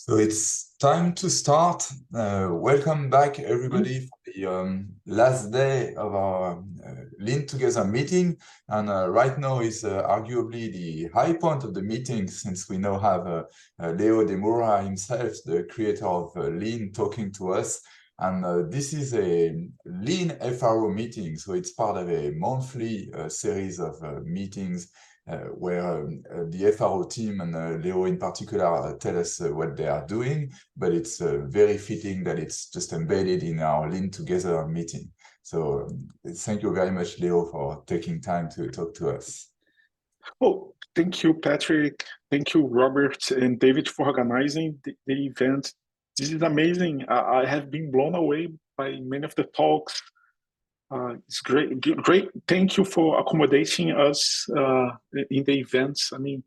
So it's time to start. Welcome back, everybody, for the last day of our Lean Together meeting. And right now is arguably the high point of the meeting, since we now have Leo Demura himself, the creator of Lean, talking to us. And this is a Lean FRO meeting, so it's part of a monthly series of meetings where the FRO team and Leo in particular tell us what they are doing, but it's very fitting that it's just embedded in our Lean Together meeting. So thank you very much, Leo, for taking time to talk to us. Oh, thank you, Patrick. Thank you, Robert and David, for organizing the event. This is amazing. I have been blown away by many of the talks. It's great. Thank you for accommodating us in the events. I mean,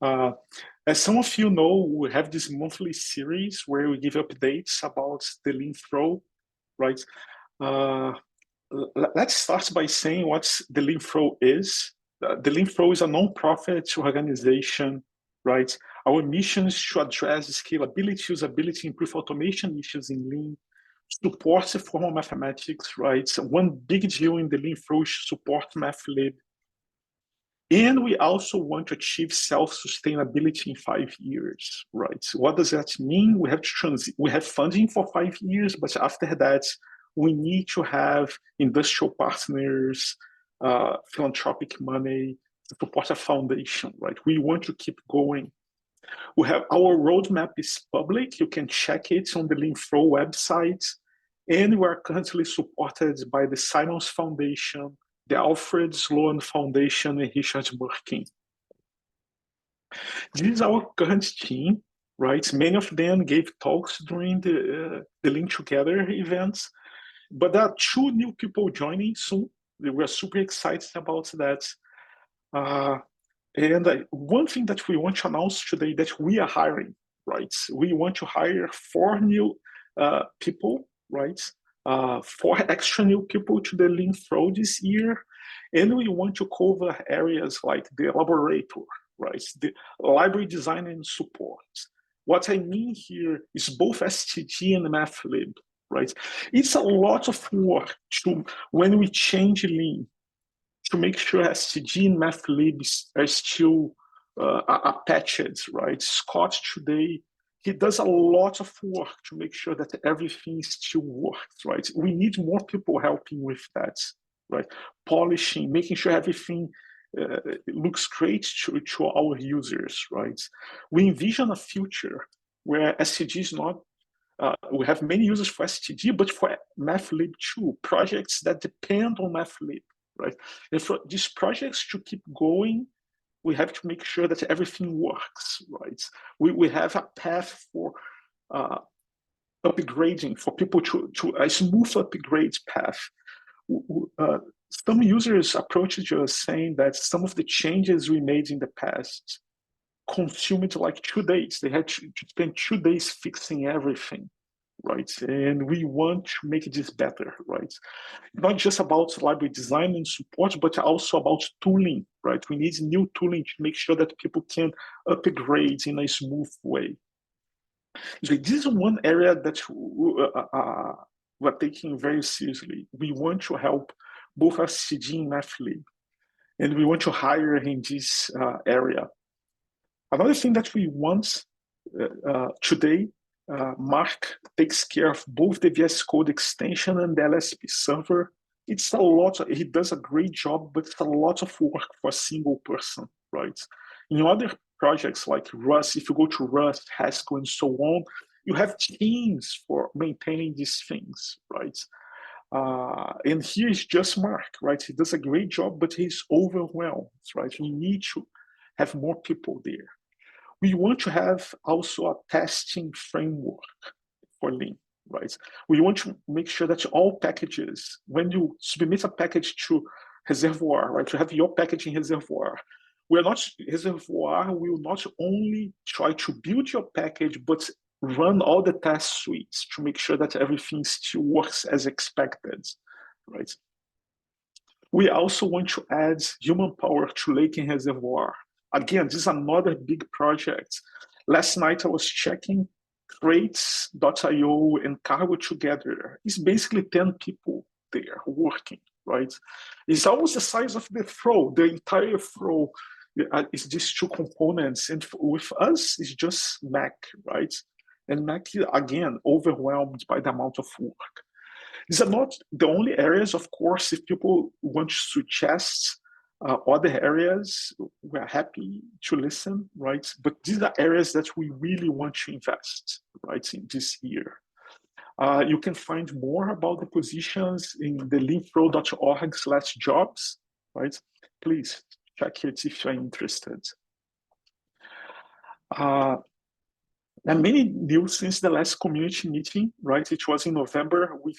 as some of you know, we have this monthly series where we give updates about the Lean Flow, right? Let's start by saying what the Lean Flow is. The Lean Flow is a non-profit organization, right? Our mission is to address scalability, usability, improve automation issues in Lean, support formal mathematics, right? So one big deal in the Lean Flow is support MathLib. And we also want to achieve self-sustainability in 5 years, right? So what does that mean? We have to we have funding for 5 years, but after that, we need to have industrial partners, philanthropic money to support a foundation, right? We want to keep going. We have our roadmap is public. You can check it on the LeanFlow website. And we are currently supported by the Simons Foundation, the Alfred Sloan Foundation, and Richard Burkin. This is our current team, right? Many of them gave talks during the Lean Together events, but there are 2 new people joining soon. We are super excited about that. And one thing that we want to announce today that we are hiring, right? We want to hire 4 new people, right? 4 extra new people to the Lean Flow this year. And we want to cover areas like the laboratory, right? The library design and support. What I mean here is both STD and MathLib, right? It's a lot of work when we change Lean, to make sure STD and MathLib are still patched, right? Scott today, he does a lot of work to make sure that everything still works, right? We need more people helping with that, right? Polishing, making sure everything looks great to our users, right? We envision a future where STD is not we have many users for STD, but for MathLib too, projects that depend on MathLib, right? And for these projects to keep going, we have to make sure that everything works, right? We have a path for upgrading, for people to a smooth upgrade path. Some users approached us saying that some of the changes we made in the past consumed like 2 days. They had to spend 2 days fixing everything, right? And we want to make this better, right? Not just about library design and support, but also about tooling, right? We need new tooling to make sure that people can upgrade in a smooth way. So this is one area that we're taking very seriously. We want to help both STD and MathLib, and we want to hire in this area. Another thing that we want today, Mark takes care of both the VS Code extension and the LSP server. It's a lot, he does a great job, but it's a lot of work for a single person, right? In other projects like Rust, if you go to Rust, Haskell, and so on, you have teams for maintaining these things, right? And here is just Mark, right? He does a great job, but he's overwhelmed, right? We need to have more people there. We want to have also a testing framework for Lean, right? We want to make sure that all packages, when you submit a package to Reservoir, right, to have your package in Reservoir, Reservoir will not only try to build your package, but run all the test suites to make sure that everything still works as expected, right? We also want to add human power to Lake and Reservoir. Again, this is another big project. Last night I was checking crates.io and Cargo together. It's basically 10 people there working, right? It's almost the size of the throw, the entire throw is these two components. And with us, it's just Mac, right? And Mac, again, overwhelmed by the amount of work. These are not the only areas, of course. If people want to suggest other areas, we're happy to listen, right? But these are areas that we really want to invest, right, in this year. You can find more about the positions in the leanpro.org/jobs, right? Please check it if you're interested. And many news since the last community meeting, right? It was in November. We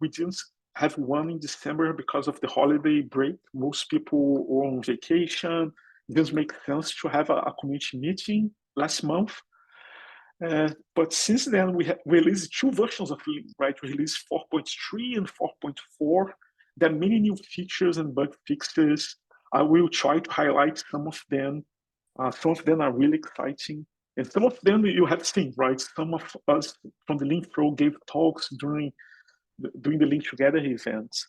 didn't have one in December because of the holiday break. Most people were on vacation. It doesn't make sense to have a community meeting last month. But since then, we have released two versions of Lean, right? We released 4.3 and 4.4. There are many new features and bug fixes. I will try to highlight some of them. Some of them are really exciting. And some of them you have seen, right? Some of us from the Lean Pro gave talks during the Lean Together events.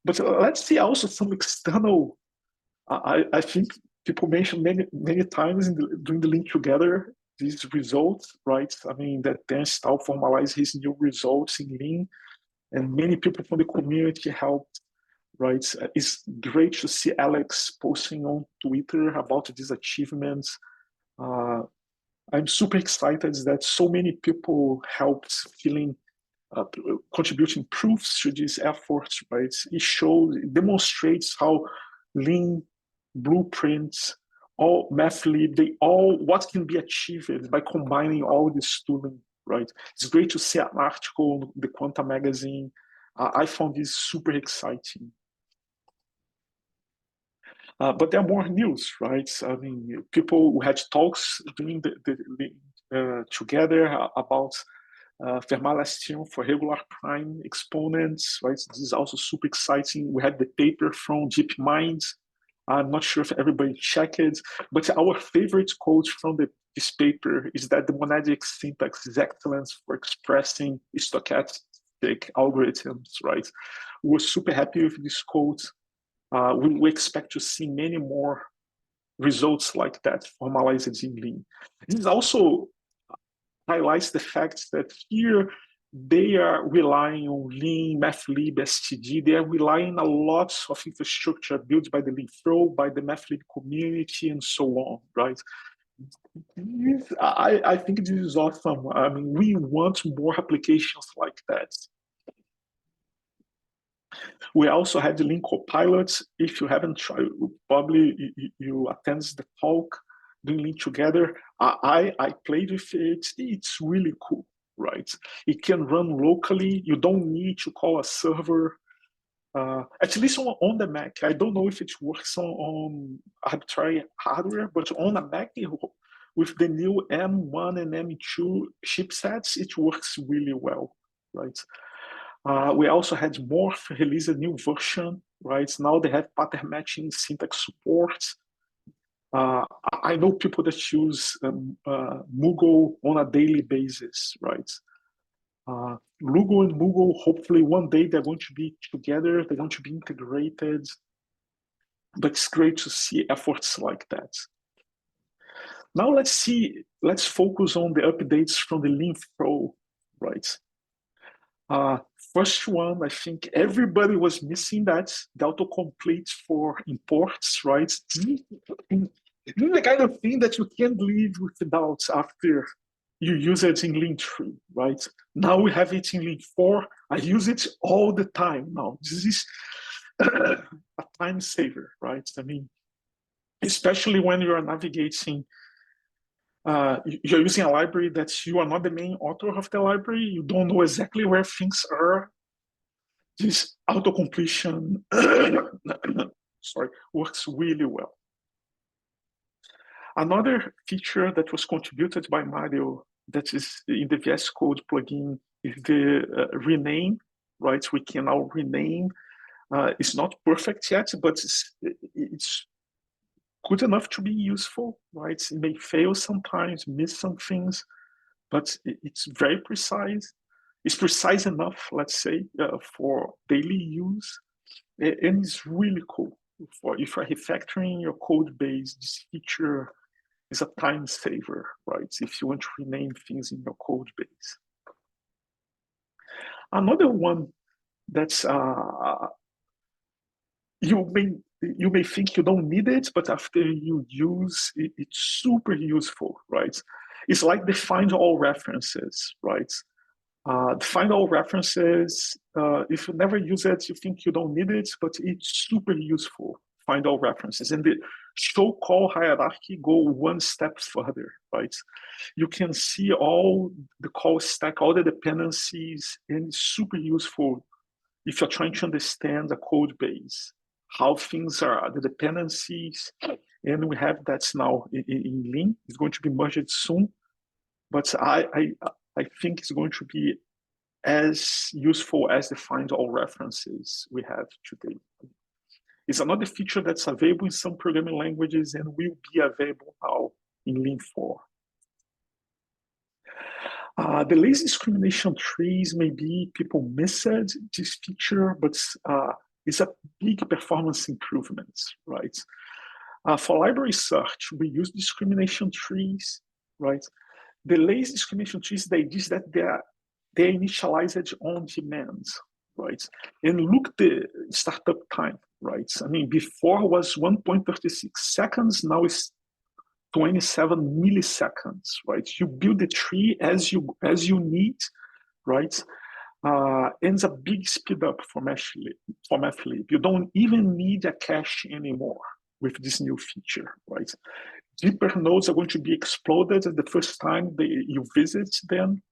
But let's see also some external, I think people mentioned many times during the Lean Together, these results, right? I mean, that Dan Stahl formalized his new results in Lean, and many people from the community helped, right? It's great to see Alex posting on Twitter about these achievements. I'm super excited that so many people helped contributing proofs to these efforts, right? It demonstrates how Lean, blueprints, all MathLib, what can be achieved by combining all this tooling, right? It's great to see an article in the Quanta magazine. I found this super exciting. But there are more news, right? I mean, people had talks during together about Fermat-Lastien for regular prime exponents, right? This is also super exciting. We had the paper from DeepMind. I'm not sure if everybody checked it, but our favorite quote from this paper is that the monadic syntax is excellent for expressing stochastic algorithms, right? We're super happy with this quote. We expect to see many more results like that formalized in Lean. This also highlights the fact that here they are relying on Lean, MathLib, STD. They are relying on a lot of infrastructure built by the Lean Pro, by the MathLib community, and so on, right? I think this is awesome. I mean, we want more applications like that. We also have the Lean Copilot. If you haven't tried, probably you attend the talk doing Lean Together. I played with it. It's really cool, right? It can run locally. You don't need to call a server. At least on the Mac. I don't know if it works on arbitrary hardware, but on a Mac, with the new M1 and M2 chipsets, it works really well, right? We also had Morph release a new version, right? Now they have pattern matching syntax support. I know people that use Moogle on a daily basis, right? Lugo and Moogle, hopefully one day they're going to be together, they're going to be integrated. But it's great to see efforts like that. Now let's focus on the updates from the Lean Pro, right? First one, I think everybody was missing that, the autocomplete for imports, right? This is the kind of thing that you can't live without after you use it in Lean 3, right? Now we have it in Lean 4. I use it all the time now. This is a time saver, right? I mean, especially when you're navigating, you're using a library that you are not the main author of the library, you don't know exactly where things are. This auto-completion works really well. Another feature that was contributed by Mario that is in the VS Code plugin is the rename, right? We can now rename. It's not perfect yet, but it's good enough to be useful, right? It may fail sometimes, miss some things, but it's very precise. It's precise enough, let's say, for daily use, and it's really cool. For if you're refactoring your code base, this feature is a time saver, right? If you want to rename things in your code base. Another one that's you may think you don't need it, but after you use it, it's super useful, right? It's like the find all references, right? The find all references, if you never use it, you think you don't need it, but it's super useful. Find all references, and the show call hierarchy go one step further, right? You can see all the call stack, all the dependencies, and it's super useful if you're trying to understand the code base, how things are, the dependencies, and we have that now in Lean. It's going to be merged soon, but I think it's going to be as useful as the find all references we have today. It's another feature that's available in some programming languages and will be available now in Lean 4. The lazy discrimination trees, maybe people missed this feature, but it's a big performance improvement, right? For library search, we use discrimination trees, right? The lazy discrimination trees, the idea is that they're initialized on demand, right? And look the startup time, right? I mean, before was 1.36 seconds, now it's 27 milliseconds, right? You build the tree as you need, right? And it's a big speed up for Mathlib. You don't even need a cache anymore with this new feature, right? Deeper nodes are going to be exploded the first time you visit them.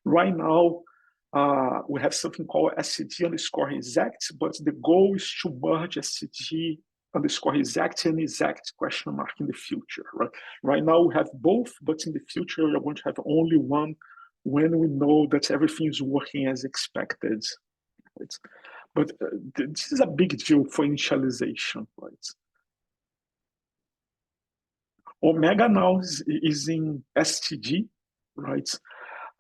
Right now, we have something called SCD underscore exact, but the goal is to merge SCD underscore exact and exact question mark in the future, right? Right now we have both, but in the future we're going to have only one when we know that everything is working as expected, right? But this is a big deal for initialization, right? Omega now is in STD, right?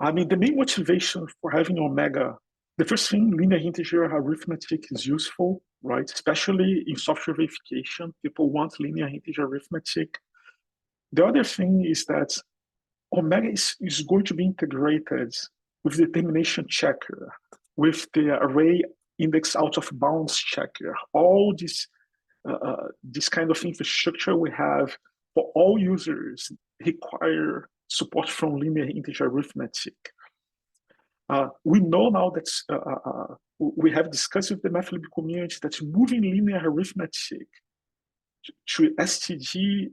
I mean, the main motivation for having Omega, the first thing, linear integer arithmetic is useful, right? Especially in software verification, people want linear integer arithmetic. The other thing is that Omega is going to be integrated with the determination checker, with the array index out of bounds checker, all this kind of infrastructure we have for all users require support from linear integer arithmetic. We know now that we have discussed with the Mathlib community that moving linear arithmetic to STD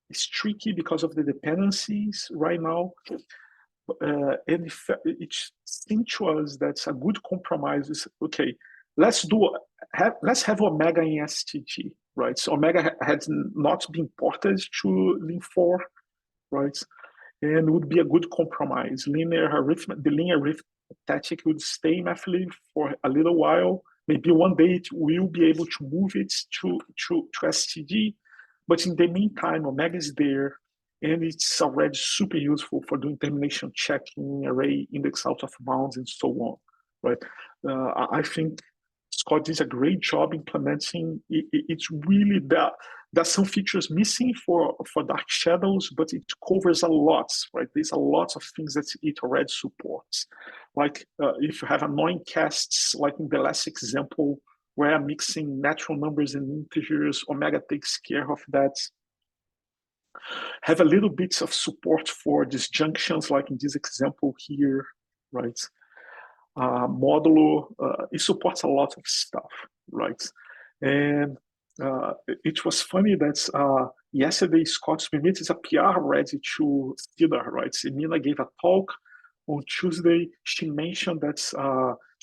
is tricky because of the dependencies right now. And it seems to us that's a good compromise is, okay, let's have Omega in STD, right? So Omega had not been ported to Lean 4, right? And would be a good compromise. The linear arithmetic would stay in Mathlib for a little while. Maybe one day it will be able to move it to STD, but in the meantime, Omega is there, and it's already super useful for doing termination checking, array index out of bounds, and so on, right? I think Scott did a great job implementing. It's really that there's some features missing for Dark Shadows, but it covers a lot, right? There's a lot of things that it already supports. Like if you have annoying casts, like in the last example, where I'm mixing natural numbers and integers, Omega takes care of that. Have a little bit of support for disjunctions, like in this example here, right? Modulo, it supports a lot of stuff, right? And it was funny that yesterday Scott submitted a PR ready to Stiller, right? Emina gave a talk on Tuesday. She mentioned that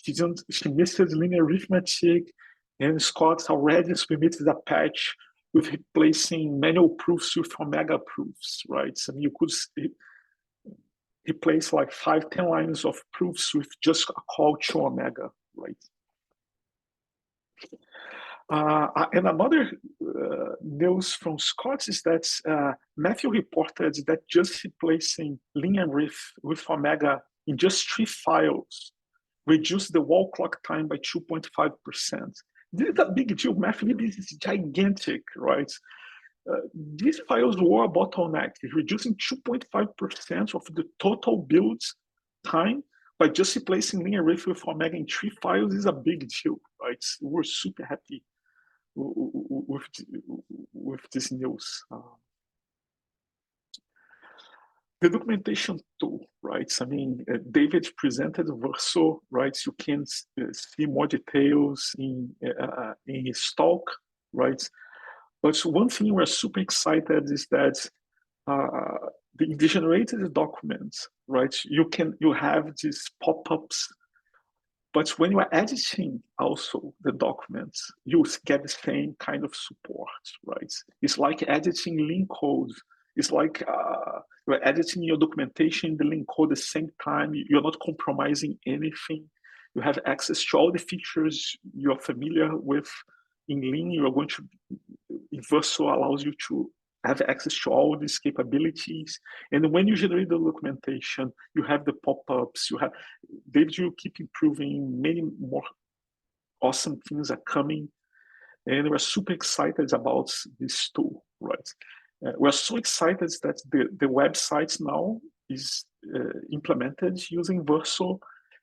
she missed linear arithmetic, and Scott already submitted a patch with replacing manual proofs with Omega proofs, right? So you could replace like 5-10 lines of proofs with just a call to Omega, right? And another news from Scott is that Matthew reported that just replacing ling and ref with omega in just 3 files reduced the wall clock time by 2.5%. This is a big deal. Matthew, this is gigantic, right? These files were a bottleneck, reducing 2.5% of the total build time by just replacing ling and ref with omega in 3 files is a big deal, right? We're super happy with this news. The documentation tool, right? I mean, David presented Verso, right? You can see more details in his talk, right? But one thing we're super excited is that the generated documents, right? You have these pop-ups, but when you are editing also the documents, you get the same kind of support, right? It's like editing link code. It's like you're editing your documentation, the link code at the same time. You're not compromising anything. You have access to all the features you're familiar with in Lean. You're going to, Verso allows you to have access to all these capabilities. And when you generate the documentation, you have the pop-ups, you have, David, you keep improving, many more awesome things are coming. And we're super excited about this tool, right? We're so excited that the website now is implemented using Verso,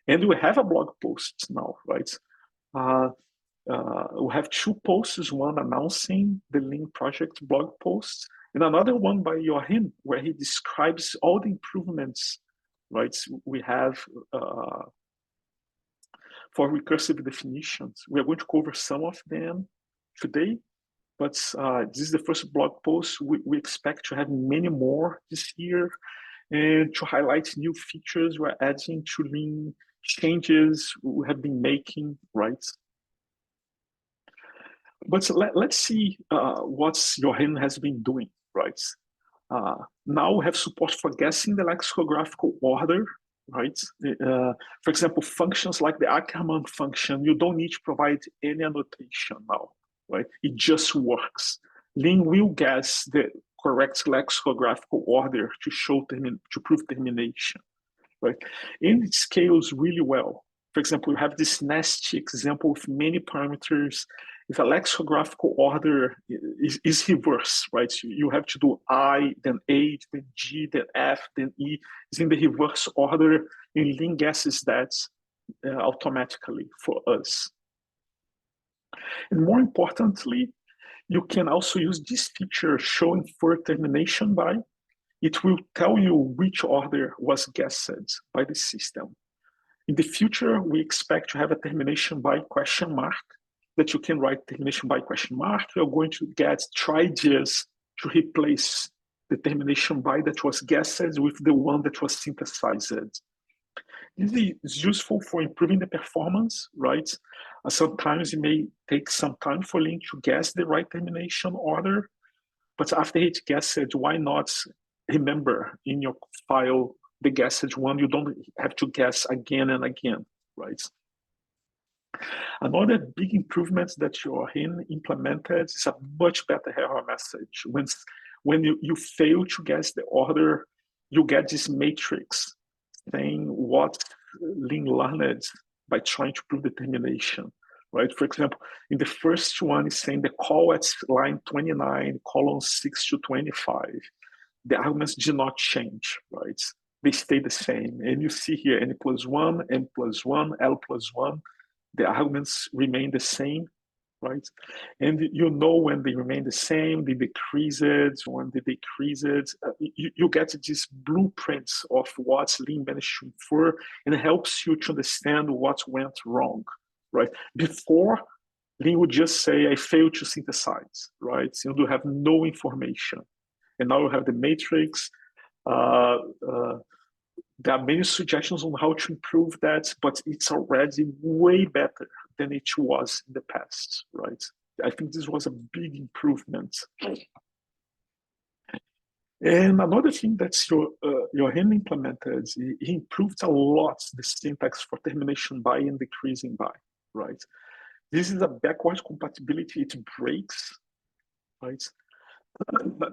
and we have a blog post now, right? We have 2 posts, one announcing the Lean project blog post, and another one by Joachim, where he describes all the improvements, right? We have for recursive definitions. We are going to cover some of them today, but this is the first blog post. We expect to have many more this year, and to highlight new features we're adding to Lean, changes we have been making, right? But let's see what Jochen has been doing, right? Now we have support for guessing the lexicographical order, right? For example, functions like the Ackermann function, you don't need to provide any annotation now, right? It just works. Lean will guess the correct lexicographical order to prove termination, right? And it scales really well. For example, you have this nasty example with many parameters. If a lexicographical order is reverse, right? You have to do I, then A, then G, then F, then E. It's in the reverse order, and Lean guesses that automatically for us. And more importantly, you can also use this feature showing for termination by. It will tell you which order was guessed by the system. In the future, we expect to have a termination by question mark, that you can write termination by question mark. You're going to get try-just to replace the termination by that was guessed with the one that was synthesized. This is useful for improving the performance, right? Sometimes it may take some time for Lean to guess the right termination order, but after it guessed, why not remember in your file the guessed one? You don't have to guess again and again, right? Another big improvement that Jochen implemented is a much better error message. When you fail to guess the order, you get this matrix saying what Lean learned by trying to prove the termination, right? For example, in the first one, it's saying the call at line 29, column 6 to 25. The arguments do not change, right? They stay the same. And you see here n plus 1, n plus 1, l plus 1. The arguments remain the same, right? And you know when they remain the same, they decrease it, when they decrease it. You get these blueprints of what Lean managed to infer, and it helps you to understand what went wrong, right? Before, Lean would just say, I failed to synthesize, right? So you have no information. And now you have the matrix. There are many suggestions on how to improve that, but it's already way better than it was in the past, right? I think this was a big improvement. And another thing that Jochen implemented, he improved a lot the syntax for termination by and decreasing by, right? This is a backwards compatibility. It breaks, right?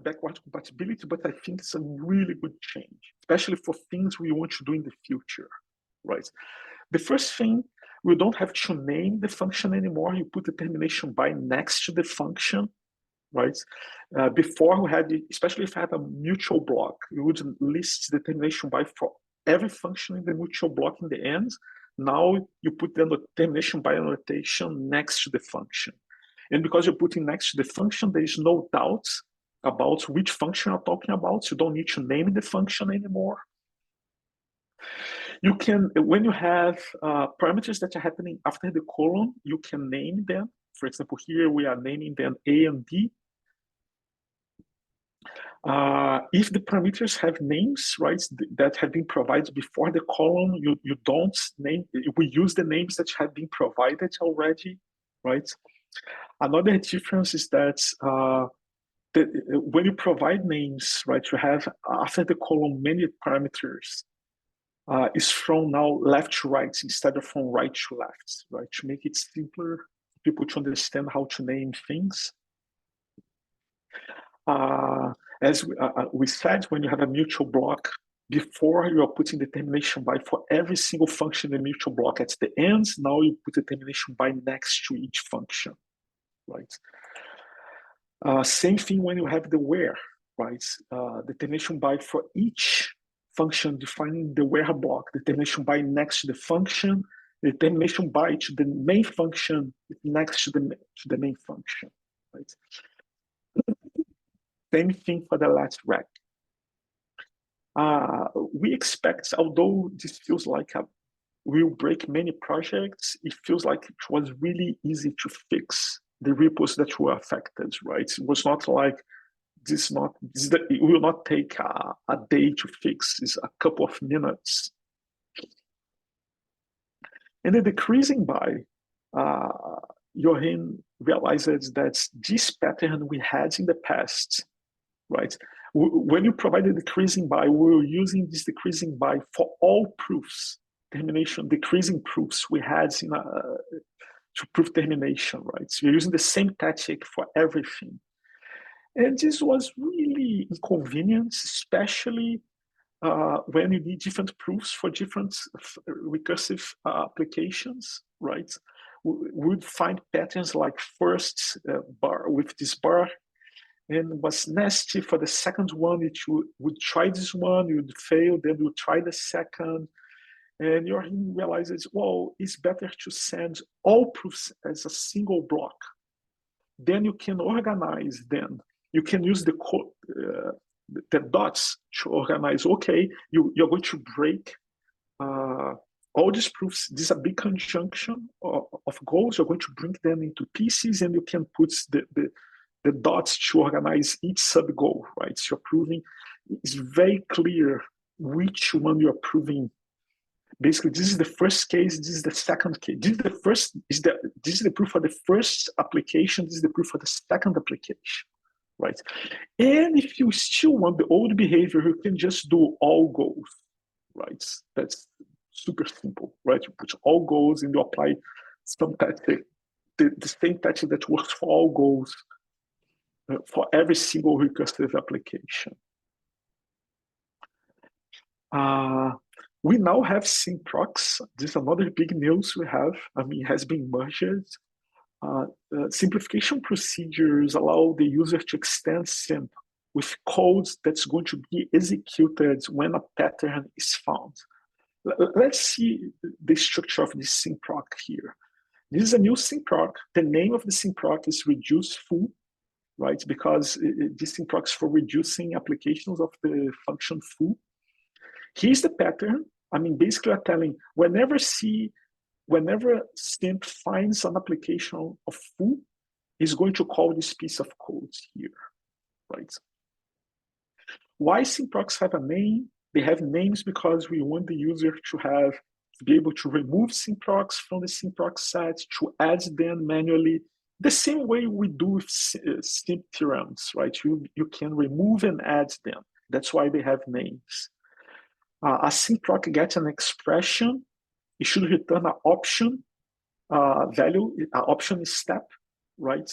Backwards compatibility, but I think it's a really good change, especially for things we want to do in the future, right? The first thing, we don't have to name the function anymore. You put the termination by next to the function, right? Before we had, especially if I have a mutual block, you would list the termination by for every function in the mutual block in the end. Now you put the termination by annotation next to the function. And because you're putting next to the function, there is no doubt about which function you're talking about. So you don't need to name the function anymore. You can, when you have parameters that are happening after the colon, you can name them. For example, here we are naming them A and B. If the parameters have names, right, that have been provided before the column, you don't name, we use the names that have been provided already, right? Another difference is that when you provide names, right, you have after the column many parameters. Is from now left to right instead of from right to left, right? To make it simpler for people to understand how to name things. As we said, when you have a mutual block, before you are putting the termination by for every single function in the mutual block at the ends, now you put the termination by next to each function, right? Same thing when you have the where, right? The termination by for each function defining the where block, the termination by next to the function, the termination by to the main function next to the main function, right? Same thing for the last rec. We expect, although this feels like will break many projects, it feels like it was really easy to fix the repos that were affected, right? It was not like it will not take a day to fix. It's a couple of minutes. And the decreasing by, Johan realizes that this pattern we had in the past, right? When you provided decreasing by, we were using this decreasing by for all proofs, termination, decreasing proofs we had in to prove termination, right? So you're using the same tactic for everything. And this was really inconvenient, especially when you need different proofs for different recursive applications, right? We would find patterns like first bar with this bar, and was nasty for the second one. It would try this one, you would fail, then you would try the second, and you realizes, well, it's better to send all proofs as a single block. Then you can organize them. You can use the dots to organize. Okay, you're going to break all these proofs. This is a big conjunction of goals. You're going to bring them into pieces, and you can put the dots to organize each sub goal, right? So you're proving, it's very clear which one you're proving. Basically, this is the first case, this is the second case. This is the proof for the first application, this is the proof for the second application, right? And if you still want the old behavior, you can just do all goals, right? That's super simple, right? You put all goals and you apply some tactic, the same tactic that works for all goals for every single recursive application. We now have Simp Procs. This is another big news we have. I mean, it has been merged. Simplification procedures allow the user to extend Simp with codes that's going to be executed when a pattern is found. Let's see the structure of this Simp Proc here. This is a new Simp Proc. The name of the Simp Proc is reduce full, right? Because this Simp Proc is for reducing applications of the function foo. Here's the pattern. I mean, basically I'm telling, whenever Simp finds an application of foo, it's going to call this piece of code here, right? Why Simp Procs have a name? They have names because we want the user to be able to remove Simp Procs from the Simp Proc set, to add them manually, the same way we do with Simp theorems, right? You can remove and add them. That's why they have names. A Simp Proc gets an expression, it should return an option, value option is step, right?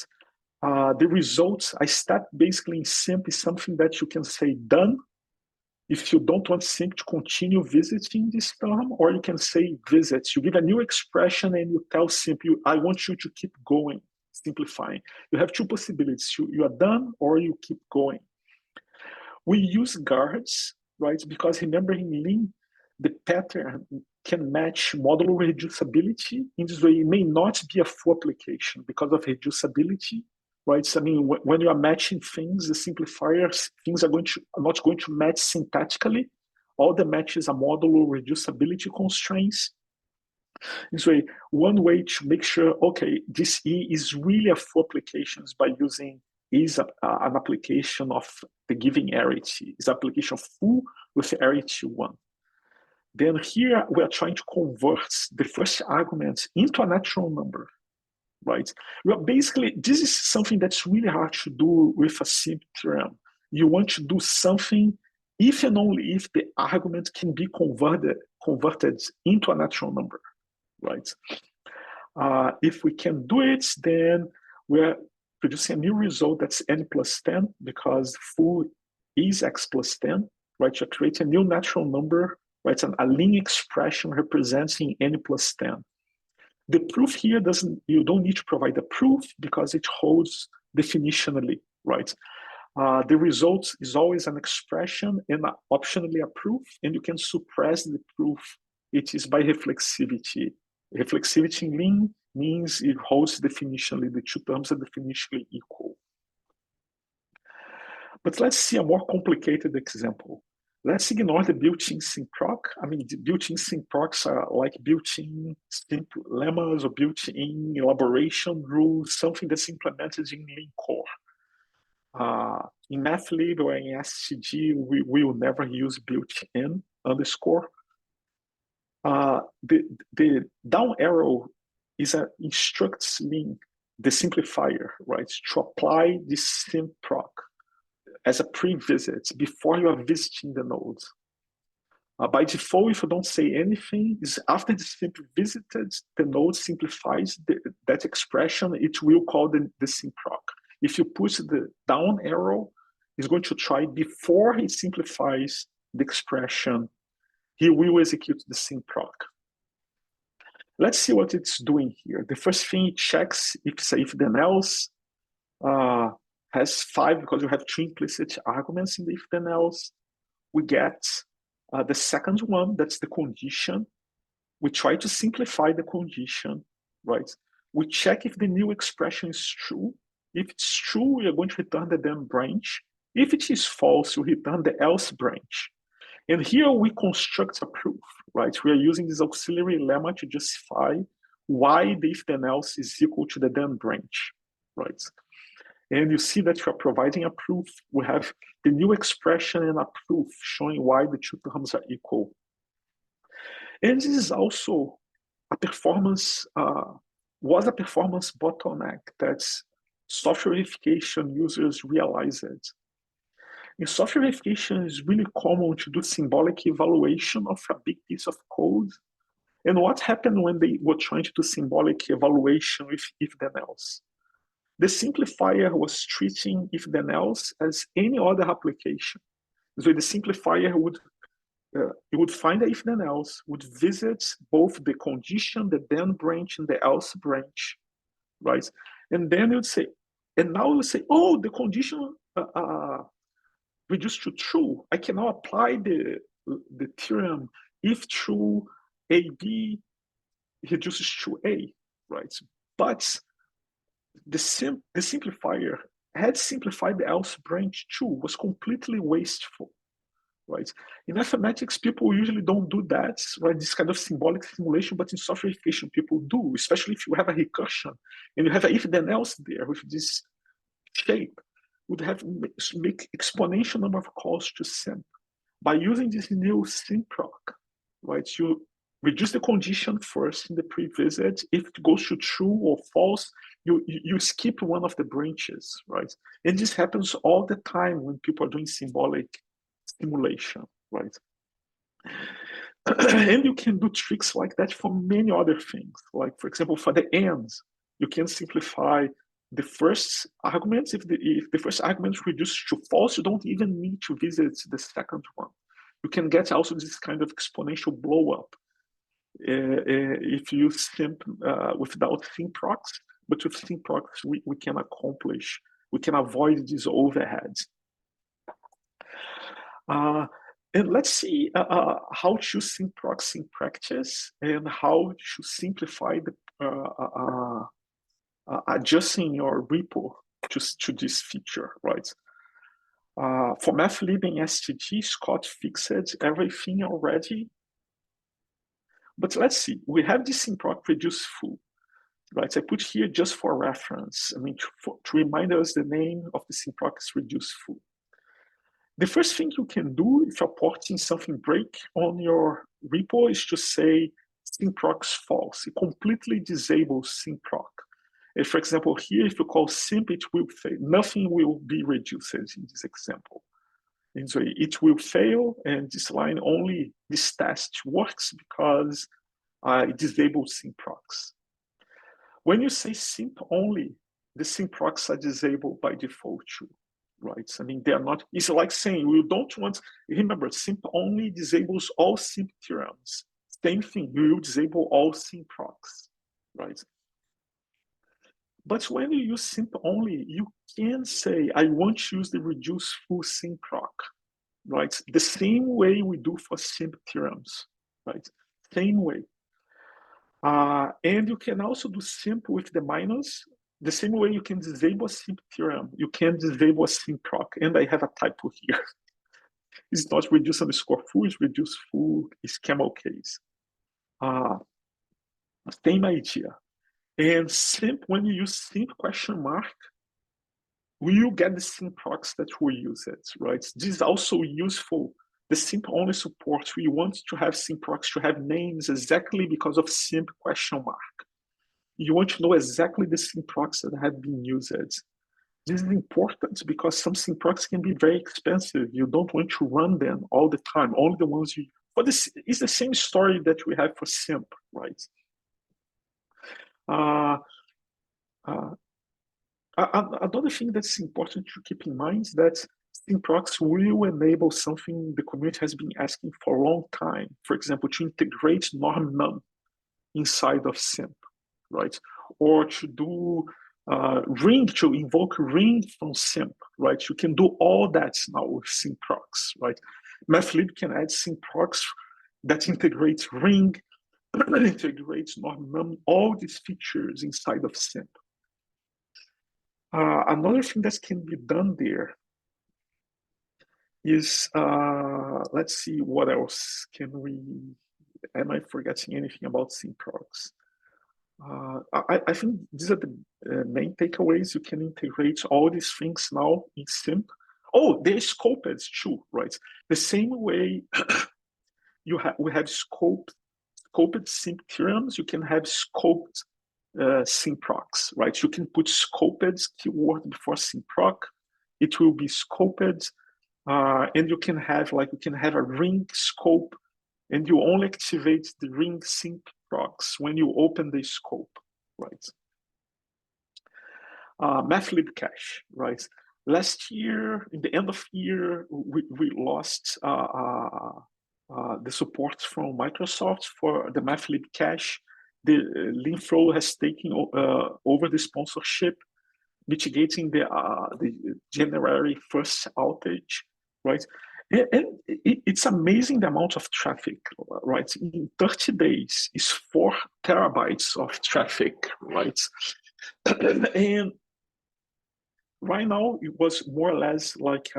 The results, a step basically in Simp is something that you can say done if you don't want Simp to continue visiting this term, or you can say visits. You give a new expression and you tell Simp, I want you to keep going, simplifying. You have two possibilities. You are done or you keep going. We use guards, right? Because remember in Lean, the pattern can match modulo reducibility. In this way, it may not be a full application because of reducibility, right? So, I mean, when you are matching things, the simplifiers, things are not going to match syntactically. All the matches are modulo reducibility constraints. This way, one way to make sure, okay, this E is really a full application is by using is an application of the giving arity, is application full with arity 1. Then here we are trying to convert the first argument into a natural number, right? Well, basically, this is something that's really hard to do with a simp theorem. You want to do something if and only if the argument can be converted into a natural number, right? If we can do it, then we're producing a new result that's n plus 10 because full is x plus 10, right? You create a new natural number, right? A linear expression representing n plus 10. The proof here you don't need to provide a proof because it holds definitionally, right? The result is always an expression and optionally a proof, and you can suppress the proof. It is by reflexivity. Reflexivity in Lean means it holds definitionally, the two terms are definitionally equal. But let's see a more complicated example. Let's ignore the built-in Simp Proc. I mean, the built-in Simp Procs are like built-in Simp lemmas or built-in elaboration rules, something that's implemented in Lean core. In MathLib or in STG, we will never use built-in underscore. The down arrow instructs Lean, the simplifier, right, to apply this Simp Proc as a pre-visit before you are visiting the node. By default, if you don't say anything, is after the simp visited, the node simplifies that expression, it will call the Simp Proc. If you push the down arrow, it's going to try before it simplifies the expression, he will execute the Simp Proc. Let's see what it's doing here. The first thing it checks if it's if then else, has 5 because you have 2 implicit arguments in the if then else. We get the second one, that's the condition. We try to simplify the condition, right? We check if the new expression is true. If it's true, we are going to return the then branch. If it is false, we return the else branch. And here we construct a proof, right? We are using this auxiliary lemma to justify why the if then else is equal to the then branch, right? And you see that we are providing a proof. We have the new expression and a proof showing why the two terms are equal. And this is also a performance, was a performance bottleneck that software verification users realized. In software verification, it's really common to do symbolic evaluation of a big piece of code. And what happened when they were trying to do symbolic evaluation with if then else? The simplifier was treating if then else as any other application. So the simplifier would find the if then else, would visit both the condition, the then branch, and the else branch, right? And then it would say, and now it would say, oh, the condition reduced to true. I can now apply the theorem if true, AB reduces to A, right? But the simplifier had simplified the else branch too, was completely wasteful, right? In mathematics, people usually don't do that, right? This kind of symbolic simulation, but in software verification, people do, especially if you have a recursion and you have a if then else there with this shape, would have make exponential number of calls to simp. By using this new Simp Proc, right? You reduce the condition first in the pre-visit. If it goes to true or false, you skip one of the branches, right? And this happens all the time when people are doing symbolic simulation, right? And you can do tricks like that for many other things. Like, for example, for the ends, you can simplify the first arguments. If the first argument is reduced to false, you don't even need to visit the second one. You can get also this kind of exponential blow up if you simp without Simp Procs. But with Simp Procs, we can avoid these overheads. And let's see how to Simp Procs in practice and how to simplify the adjusting your repo to this feature, right? For Mathlib and STG, Scott fixed everything already. But let's see, we have this Simp Proc reduce full, right? I put here just for reference, I mean, to remind us the name of the Simp Proc is reduce full. The first thing you can do if you're porting something break on your repo is to say Simp Procs false. It completely disables Simp Proc. And for example, here, if you call simp, it will fail. Nothing will be reduced in this example. And so it will fail, and this line only, this test works because it disables Simp Procs. When you say simp only, the Simp Procs are disabled by default too, right? I mean, they are not, it's like saying we don't want, remember, simp only disables all simp theorems. Same thing, you will disable all Simp Procs, right? But when you use simp only, you can say, I want to use the reduce full Simp Proc, right? The same way we do for simp theorems, right? Same way. And you can also do simp with the minus. The same way you can disable a simp theorem, you can disable a Simp Proc. And I have a typo here. It's not reduce underscore full, it's reduce full, it's camel case. Same idea. And simp, when you use simp question mark, you get the Simp Procs that we use it, right? This is also useful. The simp only support, we want to have Simp Procs to have names exactly because of simp question mark. You want to know exactly the Simp Procs that have been used. This is important because some Simp Procs can be very expensive. You don't want to run them all the time. Only the ones you, but this is the same story that we have for simp, right? Another thing that's important to keep in mind is that Simp Procs will enable something the community has been asking for a long time. For example, to integrate norm num inside of simp, right? Or to do ring, to invoke ring from simp, right? You can do all that now with Simp Procs, right? Mathlib can add Simp Procs that integrates ring, integrates norm num, all these features inside of simp. Another thing that can be done there is, let's see, what else can we, am I forgetting anything about Simp Procs? I think these are the main takeaways. You can integrate all these things now in simp. Oh, they're scoped too, right? The same way we have scoped simp theorems, you can have scoped Simp Procs, right? You can put scoped keyword before Simp Proc. It will be scoped, and you can have a ring scope, and you only activate the ring Simp Procs when you open the scope, right? Mathlib cache, right? Last year, in the end of year, we lost the support from Microsoft for the Mathlib cache. The Linflow has taken over the sponsorship, mitigating the January 1st outage, right? And it's amazing the amount of traffic, right? In 30 days, it's 4 terabytes of traffic, right? And right now, it was more or less like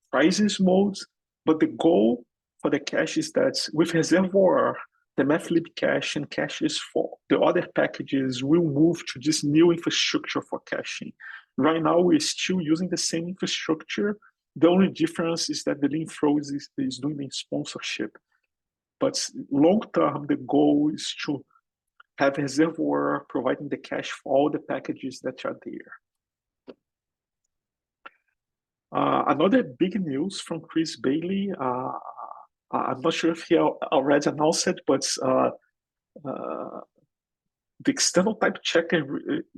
crisis mode, but the goal for the cache is that with Reservoir, the Mathlib cache and caches for the other packages will move to this new infrastructure for caching. Right now, we're still using the same infrastructure. The only difference is that the Linflow is doing the sponsorship. But long term, the goal is to have Reservoir providing the cache for all the packages that are there. Another big news from Chris Bailey I'm not sure if he already announced it, but the external type checker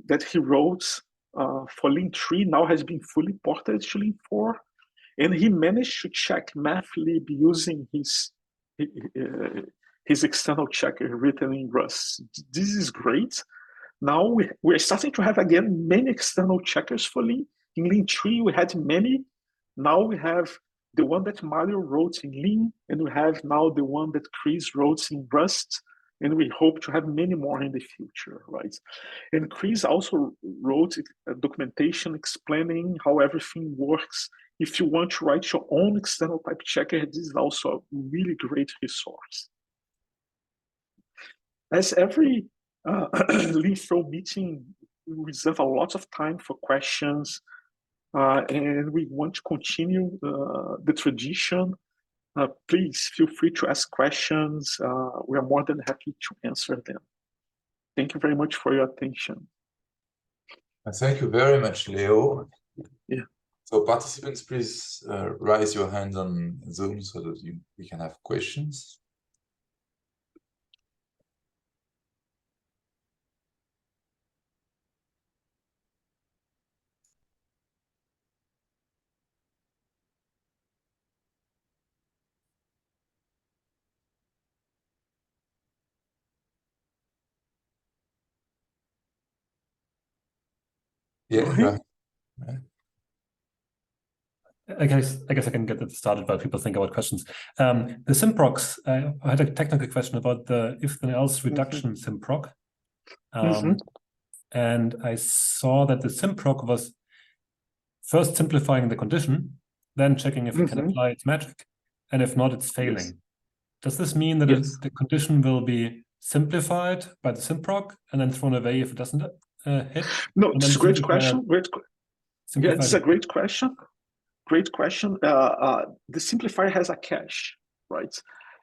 that he wrote for Lean 3 now has been fully ported to Lean 4. And he managed to check mathlib using his external checker written in Rust. This is great. Now we're starting to have, again, many external checkers for Lean. In Lean 3, we had many. Now we have the one that Mario wrote in Lean, and we have now the one that Chris wrote in Rust, and we hope to have many more in the future, right? And Chris also wrote a documentation explaining how everything works. If you want to write your own external type checker, this is also a really great resource. As every Lean Flow meeting, we reserve a lot of time for questions, and we want to continue the tradition. Please feel free to ask questions. We are more than happy to answer them. Thank you very much for your attention. Thank you very much, Leo. Yeah. So participants, please raise your hand on Zoom so that we can have questions. Yeah. I guess I can get it started while people think about questions. The Simp Procs, I had a technical question about the if then else reduction Simp Proc. And I saw that the Simp Proc was first simplifying the condition, then checking if it can apply its magic, and if not, it's failing. Yes. Does this mean that the condition will be simplified by the Simp Proc and then thrown away if it doesn't hit? No, it's a great question. Yeah, it's a great question. Great question. The simplifier has a cache, right?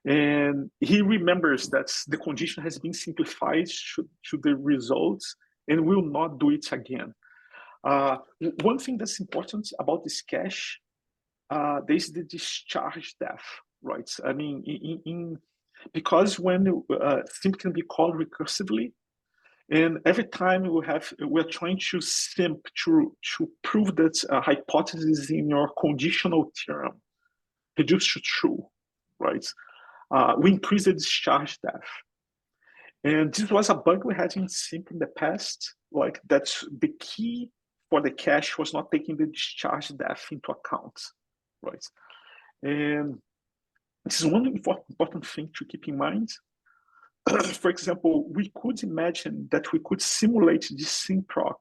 And he remembers that the condition has been simplified to the results and will not do it again. One thing that's important about this cache, there's the discharge depth, right? I mean, because when simp can be called recursively, and every time we're trying to simp to prove that a hypothesis in your conditional theorem reduced to true, right? We increase the discharge depth. And this was a bug we had in simp in the past, like that's the key for the cache was not taking the discharge depth into account, right? And this is one important thing to keep in mind. For example, we could imagine that we could simulate this Simp Proc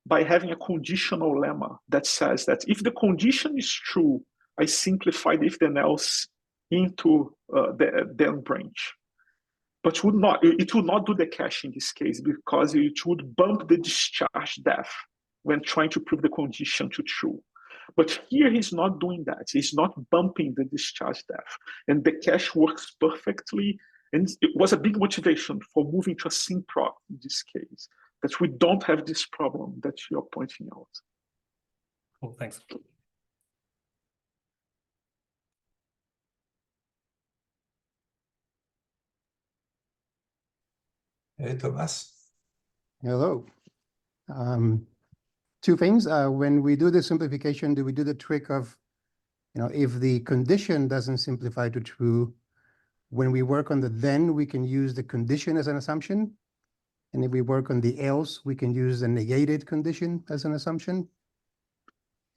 by having a conditional lemma that says that if the condition is true, I simplify the if then else into the then branch. But it would not do the cache in this case because it would bump the discharge depth when trying to prove the condition to true. But here he's not doing that. He's not bumping the discharge depth. And the cache works perfectly. And it was a big motivation for moving to a Simp Proc in this case, that we don't have this problem that you're pointing out. Cool, thanks. Hey, Thomas. Hello. Two things. When we do the simplification, do we do the trick of, if the condition doesn't simplify to true, when we work on the then, we can use the condition as an assumption. And if we work on the else, we can use the negated condition as an assumption.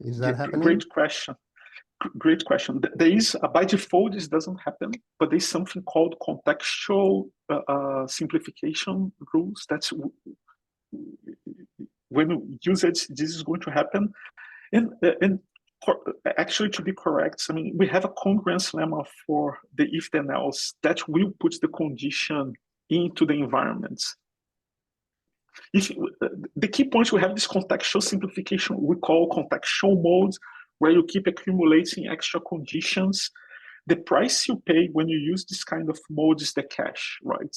Is that happening? Great question. Great question. There is, by default, this doesn't happen, but there's something called contextual simplification rules. That's when you use it, this is going to happen. And actually, to be correct, I mean, we have a congruence lemma for the if then else that will put the condition into the environment. The key points, we have this contextual simplification we call contextual mode, where you keep accumulating extra conditions. The price you pay when you use this kind of mode is the cache, right?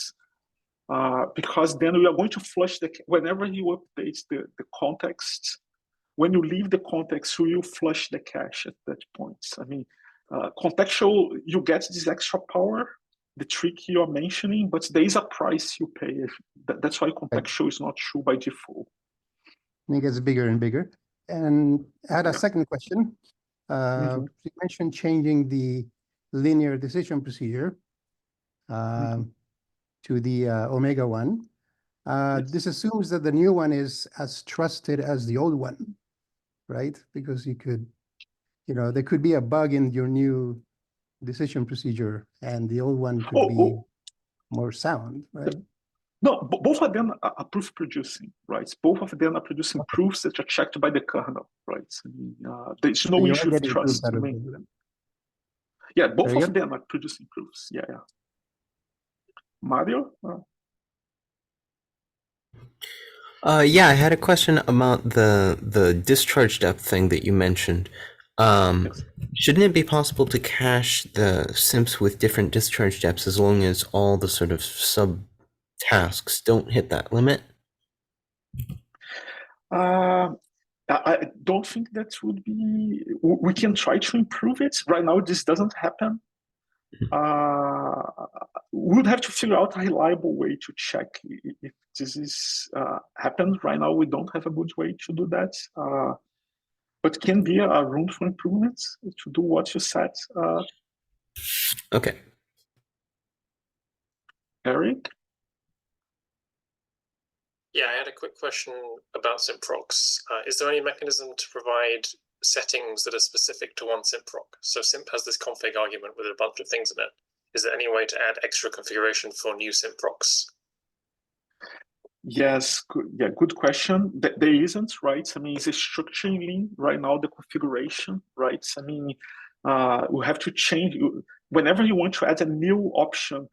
Because then we are going to flush whenever you update the context. When you leave the context, you will flush the cache at that point. I mean, Contextual, you get this extra power, the trick you're mentioning, but there is a price you pay. That's why contextual is not true by default. It gets bigger and bigger. And I had a Yeah. second question. You mentioned changing the linear decision procedure to the omega one. Yes. This assumes that the new one is as trusted as the old one, right? Because you could, there could be a bug in your new decision procedure and the old one could be more sound, right? No, both of them are proof producing, right? Both of them are producing proofs that are checked by the kernel, right? I mean, there's no issue with trust. I mean, yeah, both of them are producing proofs. Yeah, yeah. Mario? Yeah, I had a question about the discharge depth thing that you mentioned. Yes. Shouldn't it be possible to cache the simps with different discharge depths as long as all the sort of sub tasks don't hit that limit? I don't think that would be. We can try to improve it. Right now, this doesn't happen. We would have to figure out a reliable way to check if this is happens. Right now, we don't have a good way to do that. But can be a room for improvements to do what you said. Okay. Eric? Yeah, I had a quick question about Simp Procs. Is there any mechanism to provide settings that are specific to one Simp Proc? So Simp has this config argument with a bunch of things in it. Is there any way to add extra configuration for new Simp Procs? Yes, good question. There isn't, right? I mean, it's structuring right now the configuration, right? I mean, we have to change. Whenever you want to add a new option,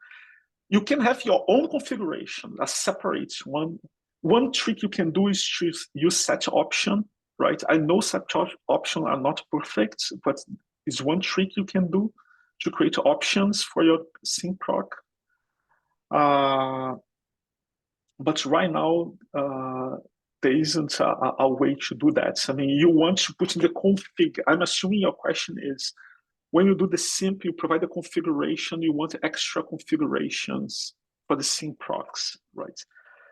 you can have your own configuration, a separate one. One trick you can do is to use set option, right? I know set option are not perfect, but it's one trick you can do to create options for your Simp Proc. But right now, there isn't a way to do that. I mean, you want to put in the config. I'm assuming your question is, when you do the simp, you provide the configuration, you want extra configurations for the Simp Procs, right?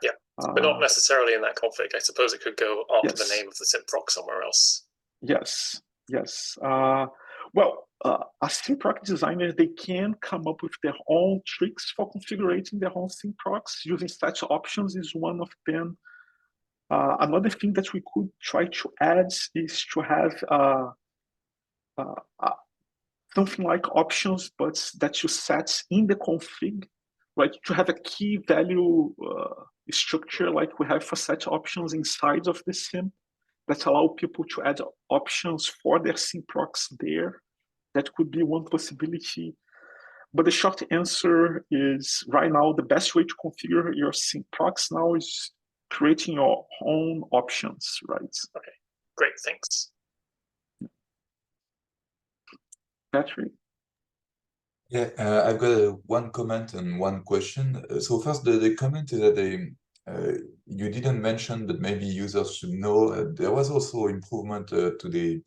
Yeah, but not necessarily in that config. I suppose it could go after yes. the name of the Simp Proc somewhere else. Yes, yes. Well, as Simp Proc designers, they can come up with their own tricks for configuring their own Simp Procs. Using such options is one of them. Another thing that we could try to add is to have something like options, but that you set in the config, right? To have a key value structure like we have for set options inside of the Simp that allow people to add options for their Simp Procs there. That could be one possibility. But the short answer is right now, the best way to configure your Simp Procs now is creating your own options, right? Okay, great, thanks. Patrick? Yeah, I've got one comment and one question. So first, the comment is that you didn't mention, but maybe users should know, there was also improvement to the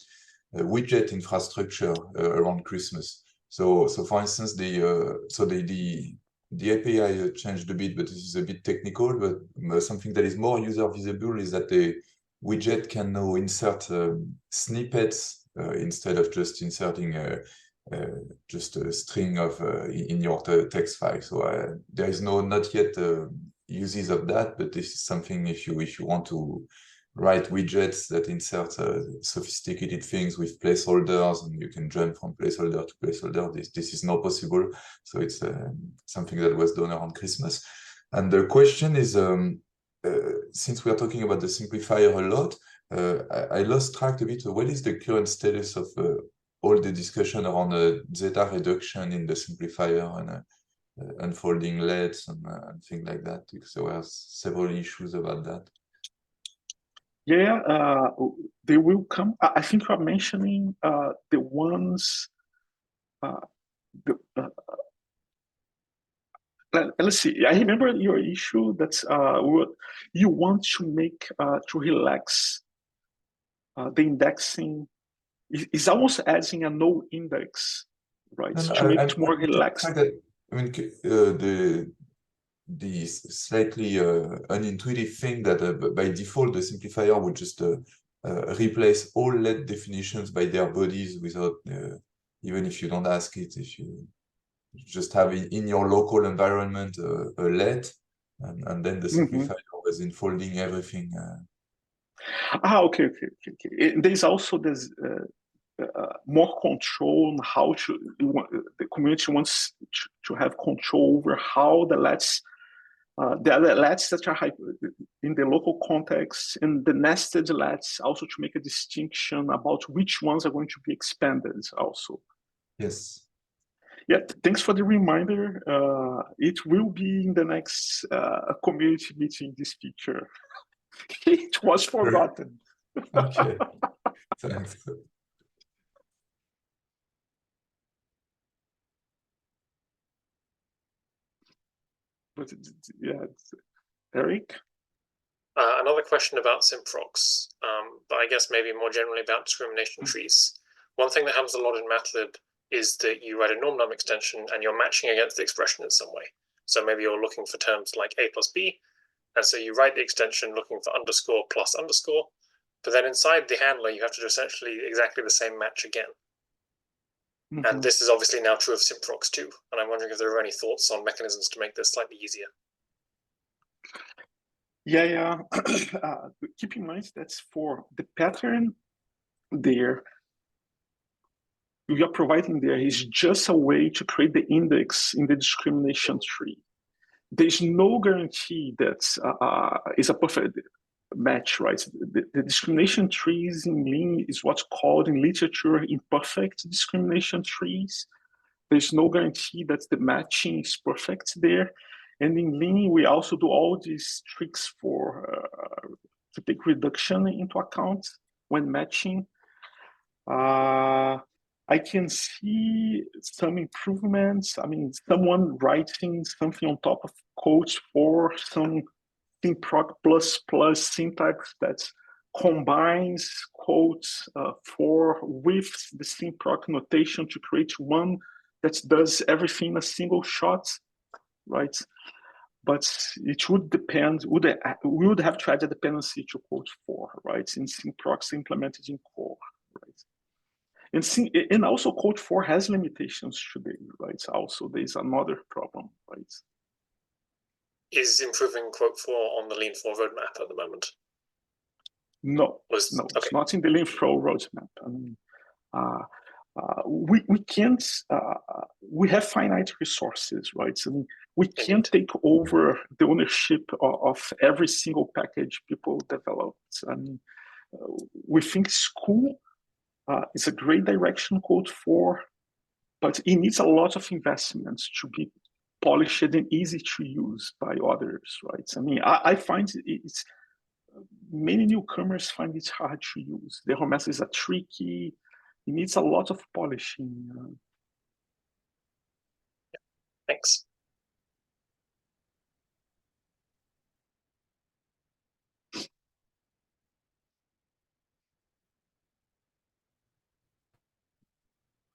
widget infrastructure around Christmas. So for instance, the API changed a bit, but this is a bit technical. But something that is more user visible is that the widget can now insert snippets instead of just inserting just a string of in your text file. So there is not yet uses of that, but this is something if you want to write widgets that insert sophisticated things with placeholders, and you can jump from placeholder to placeholder. This is not possible. So it's something that was done around Christmas. And the question is, since we are talking about the simplifier a lot, I lost track a bit. What is the current status of all the discussion around zeta reduction in the simplifier and unfolding LEDs and things like that? Because there were several issues about that. Yeah, they will come. I think you're mentioning the ones. Let's see. I remember your issue that you want to make to relax the indexing. It's almost adding a no index, right? To make it more relaxed. I mean, the slightly unintuitive thing that by default the simplifier would just replace all let definitions by their bodies without even if you don't ask it, if you just have in your local environment a let, and then the simplifier was enfolding everything. Okay. There's also this more control on how the community wants to have control over how the lets that are in the local context and the nested lets, also to make a distinction about which ones are going to be expanded also. Yes. Yeah, thanks for the reminder. It will be in the next community meeting, this feature. It was forgotten. Okay, thanks. But yeah, Eric? Another question about Simp Procs, but I guess maybe more generally about discrimination trees. One thing that happens a lot in MATLAB is that you write a norm num extension and you're matching against the expression in some way. So maybe you're looking for terms like a plus b, and so you write the extension looking for underscore plus underscore, but then inside the handler you have to do essentially exactly the same match again. And this is obviously now true of Simp Procs too, and I'm wondering if there are any thoughts on mechanisms to make this slightly easier. Yeah. Keep in mind that's for the pattern there. We are providing there is just a way to create the index in the discrimination tree. There's no guarantee that is a perfect match, right? The discrimination trees in Lean is what's called in literature imperfect discrimination trees. There's no guarantee that the matching is perfect there. And in Lean, we also do all these tricks to take reduction into account when matching. I can see some improvements. I mean, someone writing something on top of codes for some Simp Proc plus syntax that combines codes with the Simp Proc notation to create one that does everything in a single shot, right? But it would depend. We would have to add a dependency to code 4, right? In Simp Procs implemented in core, right? And also code 4 has limitations today, right? Also, there's another problem, right? Is improving quote 4 on the Lean 4 roadmap at the moment? No, okay. It's not in the Lean 4 roadmap. I mean, we can't. We have finite resources, right? I mean, we can't take over the ownership of every single package people developed. I mean, we think it's cool. It's a great direction, code 4, but it needs a lot of investments to be polished and easy to use by others, right? I mean, I find it's many newcomers find it hard to use. The home messages are tricky. It needs a lot of polishing. Thanks.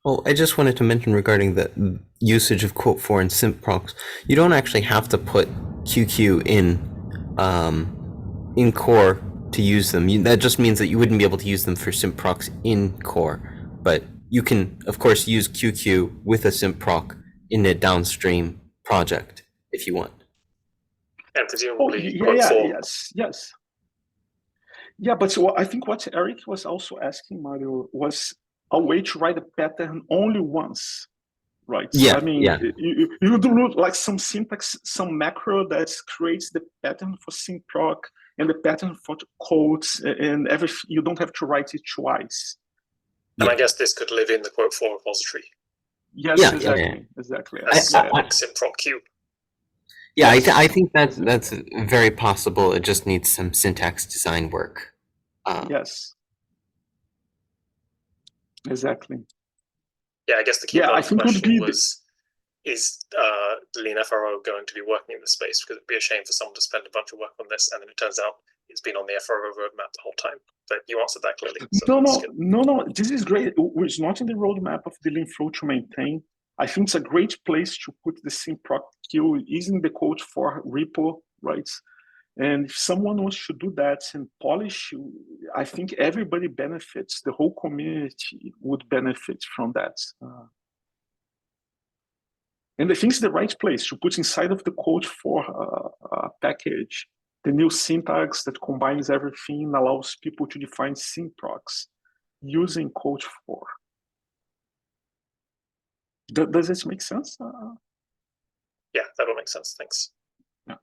Well, I just wanted to mention regarding the usage of quote 4 and Simp Procs, you don't actually have to put QQ in core to use them. That just means that you wouldn't be able to use them for Simp Procs in core, but you can, of course, use QQ with a Simp Proc in a downstream project if you want. And presumably, Yes. Yeah, but I think what Eric was also asking, Mario, was a way to write a pattern only once, right? Yeah, I mean, you do like some syntax, some macro that creates the pattern for Simp Proc and the pattern for codes and everything. You don't have to write it twice. And I guess this could live in the quote 4 repository. Yes, exactly. Like Simp Proc Q. Yeah, yes. I think that's very possible. It just needs some syntax design work. Yes. Exactly. Yeah, I guess the key part of the question was, is the Lean FRO going to be working in this space? Because it'd be a shame for someone to spend a bunch of work on this and then it turns out it's been on the FRO roadmap the whole time. But you answered that clearly. So No. This is great. It's not in the roadmap of the Lean Flow to maintain. I think it's a great place to put the Simp Proc queue. Is in the code for repo, right? And if someone wants to do that and polish, I think everybody benefits. The whole community would benefit from that. And I think it's the right place to put inside of the code for a package the new syntax that combines everything and allows people to define Simp Procs using code 4. Does this make sense? Yeah, that will make sense. Thanks. Yeah.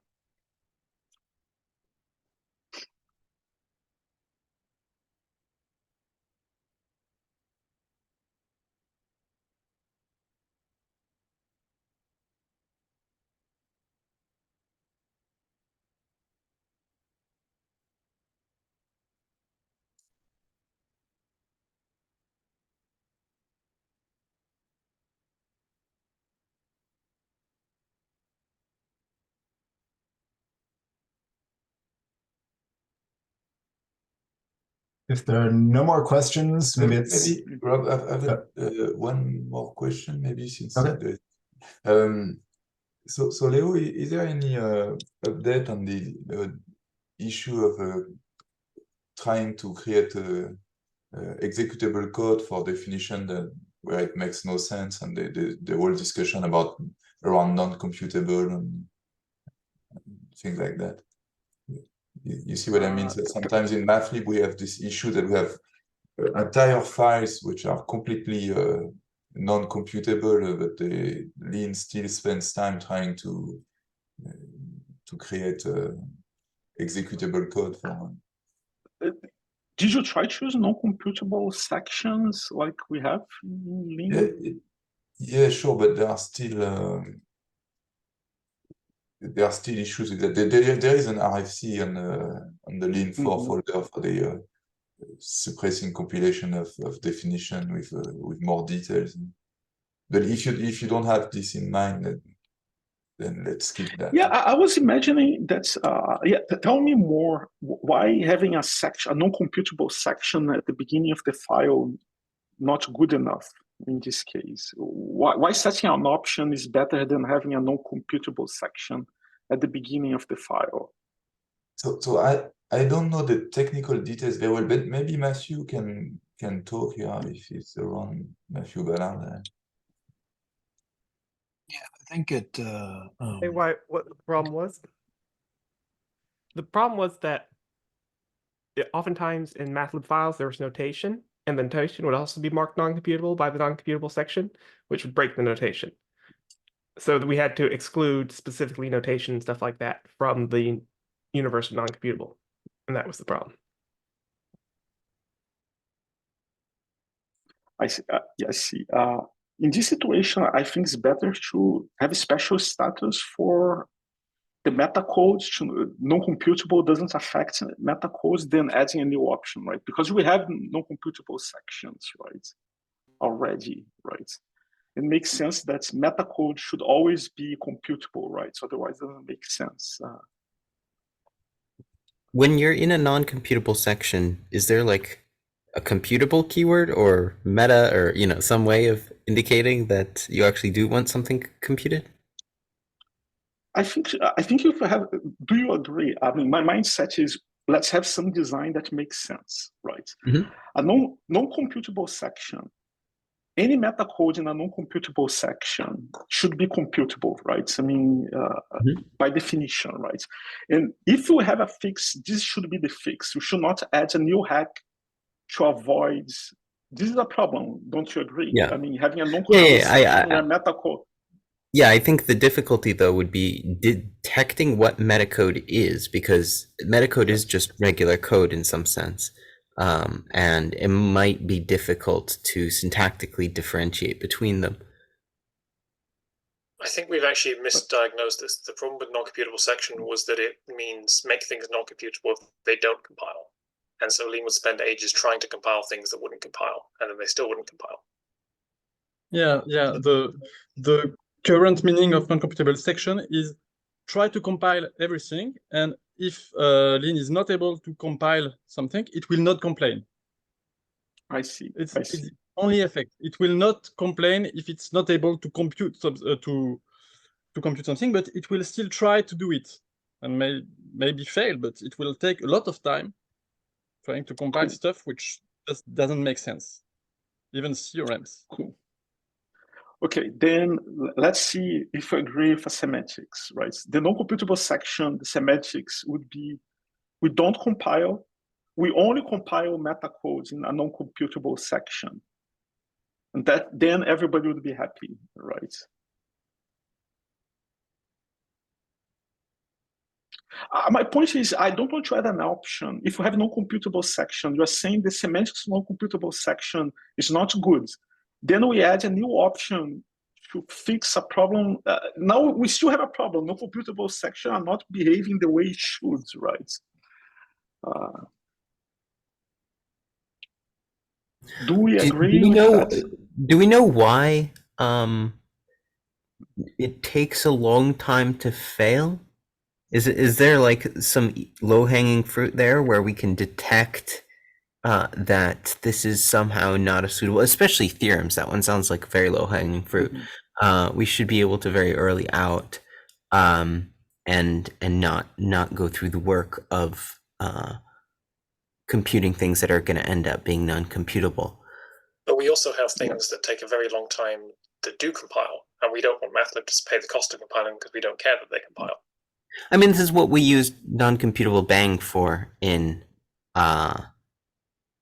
If there are no more questions, maybe Rob, I've one more question, maybe since okay. So Leo, is there any update on the issue of trying to create a executable code for definition where it makes no sense, and the whole discussion around non-computable and things like that? You see what I mean? So sometimes in Mathlib we have this issue that we have entire files which are completely non-computable, but the Lean still spends time trying to create executable code for one. Did you try to use non-computable sections like we have in Lean? Yeah, sure, but there are still issues with that. There is an RFC on the Lean 4 folder for the suppressing compilation of definition with more details. But if you don't have this in mind, then let's skip that. Yeah, I was imagining that. Tell me more. Why having a non-computable section at the beginning of the file not good enough in this case? Why setting an option is better than having a non-computable section at the beginning of the file? So I don't know the technical details very well, but maybe Matthew can talk here if it's around. Matthew Ballard. Yeah, I think it. Hey, what the problem was? The problem was that oftentimes in Mathlib files there was notation, and the notation would also be marked non-computable by the non-computable section, which would break the notation. So that we had to exclude specifically notation and stuff like that from the universe of non-computable, and that was the problem. I see. Yeah, I see. In this situation, I think it's better to have a special status for the metacode. Non-computable doesn't affect metacodes, then adding a new option, right? Because we have non-computable sections, right, already, right? It makes sense that metacode should always be computable, right? So otherwise, it doesn't make sense. When you're in a non-computable section, is there like a computable keyword or meta or some way of indicating that you actually do want something computed? I think if you have, do you agree? I mean, my mindset is let's have some design that makes sense, right? Mm-hmm. A non-computable section, any metacode in a non-computable section should be computable, right? I mean, by definition, right? And if you have a fix, this should be the fix. You should not add a new hack to avoid. This is a problem, don't you agree? Yeah. I mean, having a non-computable section where metacode. Yeah, I think the difficulty though would be detecting what metacode is, because metacode is just regular code in some sense. And it might be difficult to syntactically differentiate between them. I think we've actually misdiagnosed this. The problem with non-computable section was that it means make things non-computable if they don't compile. And so Lean would spend ages trying to compile things that wouldn't compile, and then they still wouldn't compile. Yeah. The current meaning of non-computable section is try to compile everything, and if Lean is not able to compile something, it will not complain. I see. It's see. only effect. It will not complain if it's not able to compute to compute something, but it will still try to do it, and maybe fail, but it will take a lot of time trying to compile stuff which just doesn't make sense, even theorems. Cool. Okay, then let's see if I agree with semantics, right? The non-computable section, the semantics would be, we don't compile, we only compile metacodes in a non-computable section. And then everybody would be happy, right? My point is, I don't want to add an option. If you have non-computable section, you're saying the semantics non-computable section is not good. Then we add a new option to fix a problem. Now we still have a problem. Non-computable section are not behaving the way it should, right? Do we agree with that? Do we know why it takes a long time to fail? Is there like some low-hanging fruit there where we can detect that this is somehow not a suitable, especially theorems? That one sounds like very low-hanging fruit. We should be able to very early out and not go through the work of computing things that are going to end up being non-computable. But we also have things that take a very long time that do compile, and we don't want MATLAB to pay the cost of compiling because we don't care that they compile. I mean, this is what we used non-computable bang for in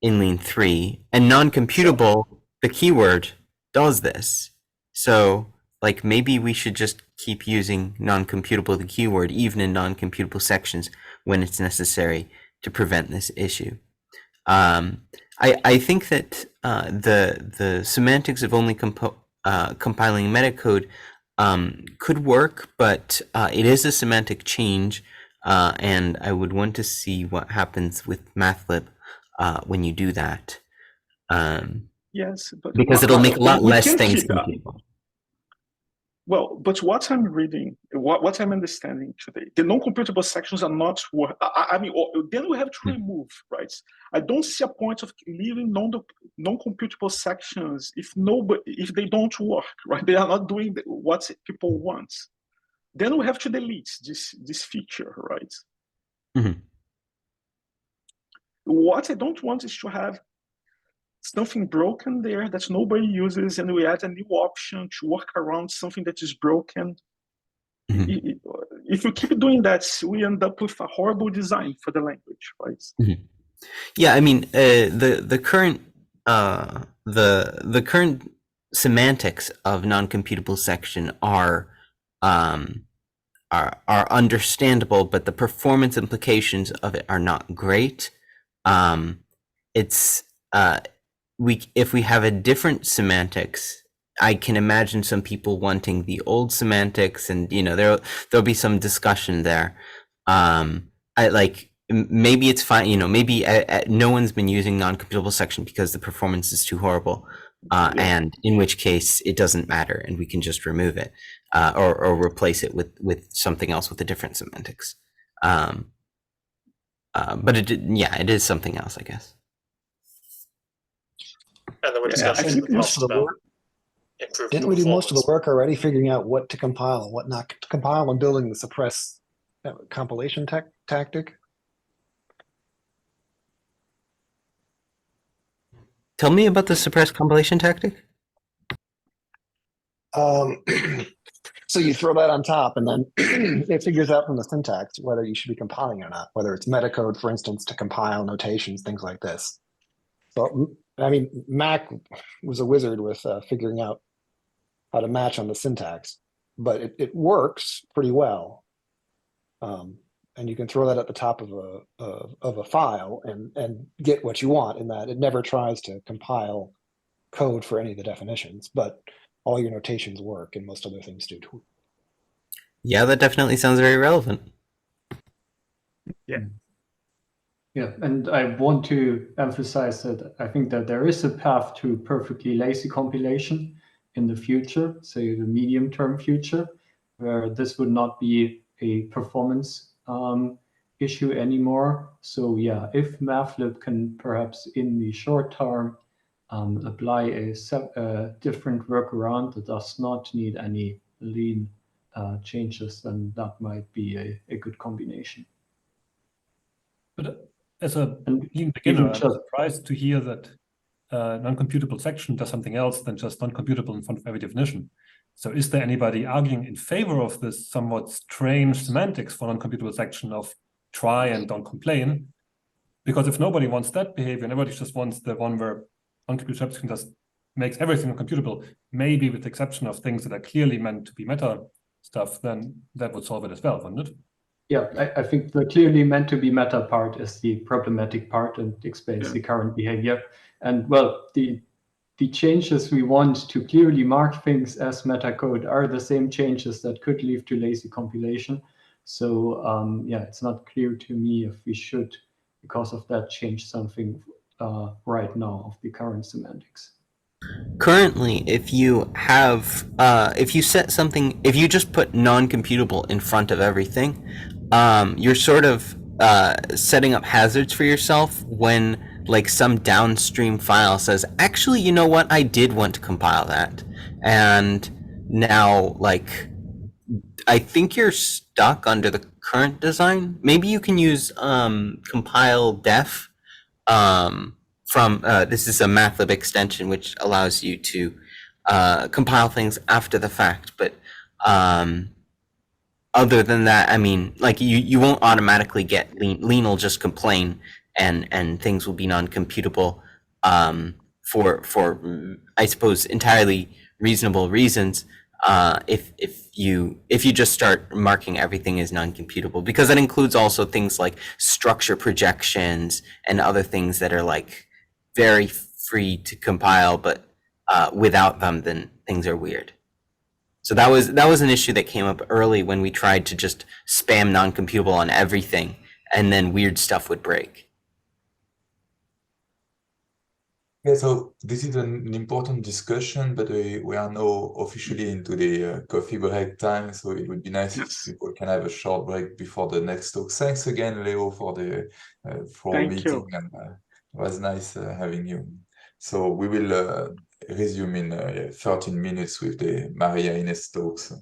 Lean 3, and non-computable, the keyword, does this. So, like, maybe we should just keep using non-computable, the keyword, even in non-computable sections when it's necessary to prevent this issue. I think that the semantics of only compiling metacode could work, but it is a semantic change, and I would want to see what happens with MATLAB when you do that. Yes, but because it'll make a lot less things computable. Well, but what I'm reading, what I'm understanding today, the non-computable sections are not work. I mean, then we have to remove, right? I don't see a point of leaving non-computable sections if they don't work, right? They are not doing what people want. Then we have to delete this feature, right? Mm-hmm. What I don't want is to have something broken there that nobody uses, and we add a new option to work around something that is broken. Mm-hmm. If you keep doing that, we end up with a horrible design for the language, right? Mm-hmm. Yeah, I mean, the current the current semantics of non-computable section are understandable, but the performance implications of it are not great. If we have a different semantics, I can imagine some people wanting the old semantics, and there'll be some discussion there. Maybe it's fine, maybe no one's been using non-computable section because the performance is too horrible, and in which case it doesn't matter, and we can just remove it or replace it with something else with a different semantics. But it is something else, I guess. And there were discussions in the past about improving. Didn't we do most of the work already, figuring out what to compile and what not to compile, and building the suppress compilation tactic? Tell me about the suppress compilation tactic. So you throw that on top, and then it figures out from the syntax whether you should be compiling or not, whether it's metacode, for instance, to compile notations, things like this. So, I mean, Mac was a wizard with figuring out how to match on the syntax, but it works pretty well. And you can throw that at the top of a file and get what you want in that. It never tries to compile code for any of the definitions, but all your notations work and most other things do too. Yeah, that definitely sounds very relevant. Yeah. Yeah, and I want to emphasize that I think that there is a path to perfectly lazy compilation in the future, say the medium-term future, where this would not be a performance issue anymore. So yeah, if Mathlib can perhaps in the short term apply a different workaround that does not need any lean changes, then that might be a good combination. But as a lean Even beginner, I'm just surprised to hear that non-computable section does something else than just non-computable in front of every definition. So is there anybody arguing in favor of this somewhat strange semantics for non-computable section of try and don't complain? Because if nobody wants that behavior, and everybody just wants the one where non-computable section just makes everything non-computable, maybe with the exception of things that are clearly meant to be meta stuff, then that would solve it as well, wouldn't it? Yeah, I think the clearly meant to be meta part is the problematic part and explains the current behavior. And well, the changes we want to clearly mark things as meta code are the same changes that could lead to lazy compilation. So yeah, it's not clear to me if we should, because of that, change something right now of the current semantics. Currently, if you have, if you set something, if you just put non-computable in front of everything, you're sort of setting up hazards for yourself when like some downstream file says, actually, you know what, I did want to compile that. And now, like, I think you're stuck under the current design. Maybe you can use compile def from, this is a Mathlib extension, which allows you to compile things after the fact. But other than that, I mean, like you won't automatically get lean. Lean will just complain, and things will be non-computable for I suppose entirely reasonable reasons. If you just start marking everything as non-computable, because that includes also things like structure projections and other things that are like very free to compile, but without them, then things are weird. So that was an issue that came up early when we tried to just spam non-computable on everything, and then weird stuff would break. Yeah, so this is an important discussion, but we are now officially into the coffee break time, so it would be nice if people can have a short break before the next talk. Thanks again, Leo, for the meeting, and it was nice having you. So we will resume in 13 minutes with the Maria Ines talks.